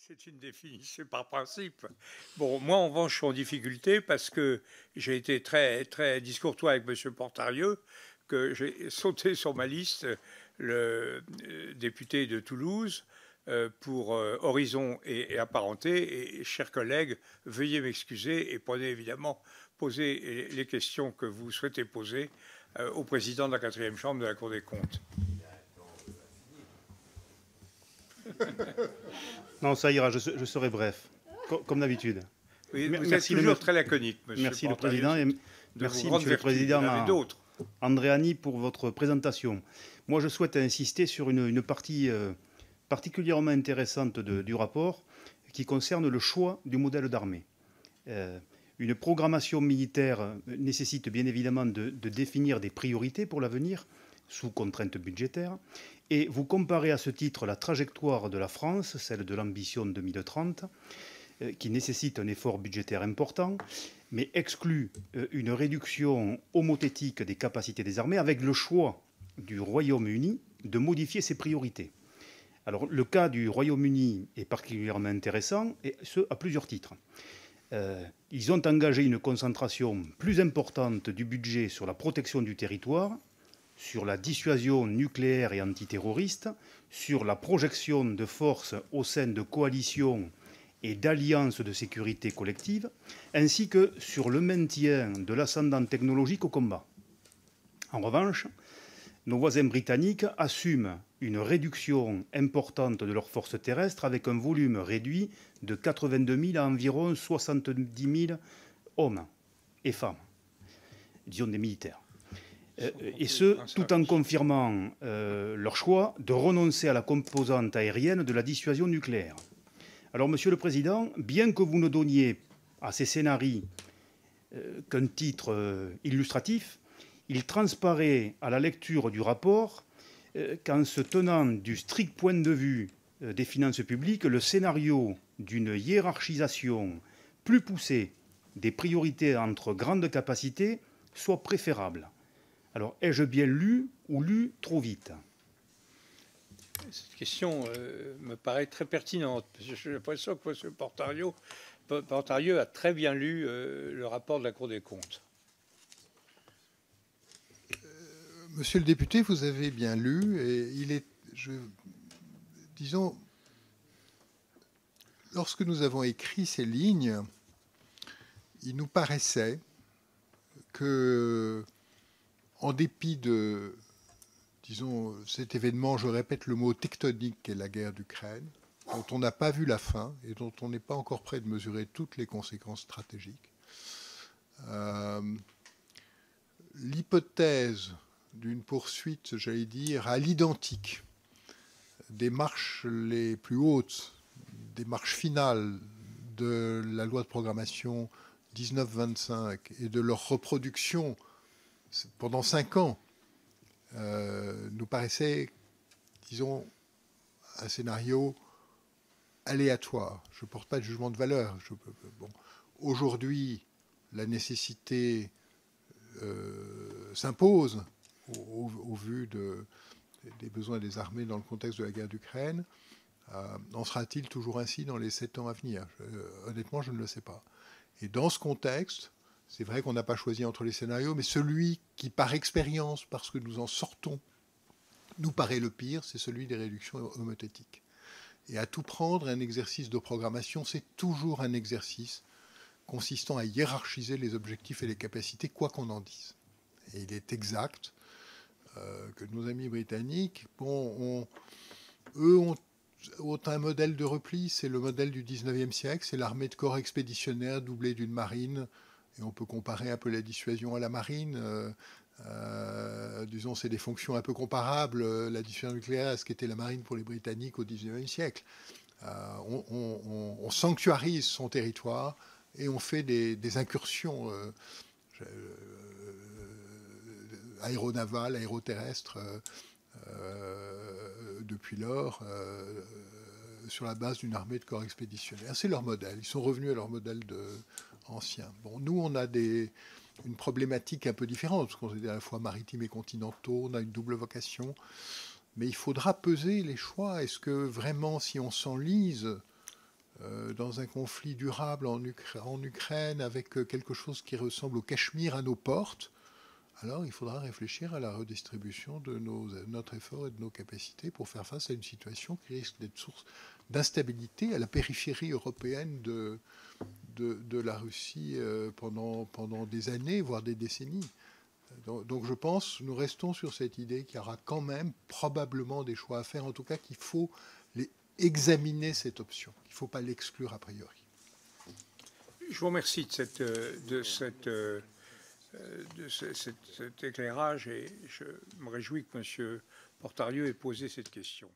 C'est une définition par principe. Bon, moi, en revanche, je suis en difficulté parce que j'ai été très, très discourtois avec M. Portarieux, que j'ai sauté sur ma liste le député de Toulouse pour Horizon et apparenté. Et chers collègues, veuillez m'excuser et prenez évidemment poser les questions que vous souhaitez poser au président de la 4e chambre de la Cour des comptes. Non, ça ira, je serai bref, comme d'habitude. Oui, vous êtes toujours très laconique, monsieur. Merci le Président, et merci Monsieur le Président Andréani pour votre présentation. Moi, je souhaite insister sur une partie particulièrement intéressante du rapport qui concerne le choix du modèle d'armée. Une programmation militaire nécessite bien évidemment de définir des priorités pour l'avenir, sous contraintes budgétaires, et vous comparez à ce titre la trajectoire de la France, celle de l'ambition 2030, qui nécessite un effort budgétaire important, mais exclut une réduction homothétique des capacités des armées avec le choix du Royaume-Uni de modifier ses priorités. Alors, le cas du Royaume-Uni est particulièrement intéressant, et ce, à plusieurs titres. Ils ont engagé une concentration plus importante du budget sur la protection du territoire, sur la dissuasion nucléaire et antiterroriste, sur la projection de forces au sein de coalitions et d'alliances de sécurité collective, ainsi que sur le maintien de l'ascendant technologique au combat. En revanche, nos voisins britanniques assument une réduction importante de leurs forces terrestres avec un volume réduit de 82 000 à environ 70 000 hommes et femmes, disons des militaires. Et ce, tout en confirmant leur choix de renoncer à la composante aérienne de la dissuasion nucléaire. Alors, Monsieur le Président, bien que vous ne donniez à ces scénarios qu'un titre illustratif, il transparaît à la lecture du rapport qu'en se tenant du strict point de vue des finances publiques, le scénario d'une hiérarchisation plus poussée des priorités entre grandes capacités soit préférable. Alors, ai-je bien lu ou lu trop vite? Cette question me paraît très pertinente. J'ai l'impression que M. Portarieux a très bien lu le rapport de la Cour des comptes. Monsieur le député, vous avez bien lu, et il est, disons, lorsque nous avons écrit ces lignes, il nous paraissait que, en dépit de, disons, cet événement, je répète le mot tectonique qu'est la guerre d'Ukraine, dont on n'a pas vu la fin et dont on n'est pas encore prêt de mesurer toutes les conséquences stratégiques, l'hypothèse d'une poursuite, j'allais dire, à l'identique des marches les plus hautes, des marches finales de la loi de programmation 19-25 et de leur reproduction pendant 5 ans, nous paraissait, disons, un scénario aléatoire. Je ne porte pas de jugement de valeur. Bon. Aujourd'hui, la nécessité s'impose au vu des besoins des armées dans le contexte de la guerre d'Ukraine. En sera-t-il toujours ainsi dans les 7 ans à venir? Honnêtement, je ne le sais pas. Et dans ce contexte, c'est vrai qu'on n'a pas choisi entre les scénarios, mais celui qui, par expérience, parce que nous en sortons, nous paraît le pire, c'est celui des réductions homothétiques. Et à tout prendre, un exercice de programmation, c'est toujours un exercice consistant à hiérarchiser les objectifs et les capacités, quoi qu'on en dise. Et il est exact que nos amis britanniques, bon, eux ont un modèle de repli, c'est le modèle du 19e siècle, c'est l'armée de corps expéditionnaire doublée d'une marine, et on peut comparer un peu la dissuasion à la marine. Disons, c'est des fonctions un peu comparables, la dissuasion nucléaire à ce qu'était la marine pour les Britanniques au 19e siècle. On sanctuarise son territoire et on fait des incursions aéronavales, aéroterrestres depuis lors sur la base d'une armée de corps expéditionnaire. C'est leur modèle. Ils sont revenus à leur modèle ancien. Bon, nous, on a une problématique un peu différente, parce qu'on est à la fois maritimes et continentaux, on a une double vocation, mais il faudra peser les choix. Est-ce que vraiment, si on s'enlise dans un conflit durable en Ukraine, avec quelque chose qui ressemble au Cachemire à nos portes, alors il faudra réfléchir à la redistribution de notre effort et de nos capacités pour faire face à une situation qui risque d'être source d'instabilité à la périphérie européenne de la Russie pendant des années, voire des décennies. Donc je pense, nous restons sur cette idée qu'il y aura quand même probablement des choix à faire, en tout cas qu'il faut examiner cette option, qu'il ne faut pas l'exclure a priori. Je vous remercie de cet éclairage et je me réjouis que M. Portarieu ait posé cette question.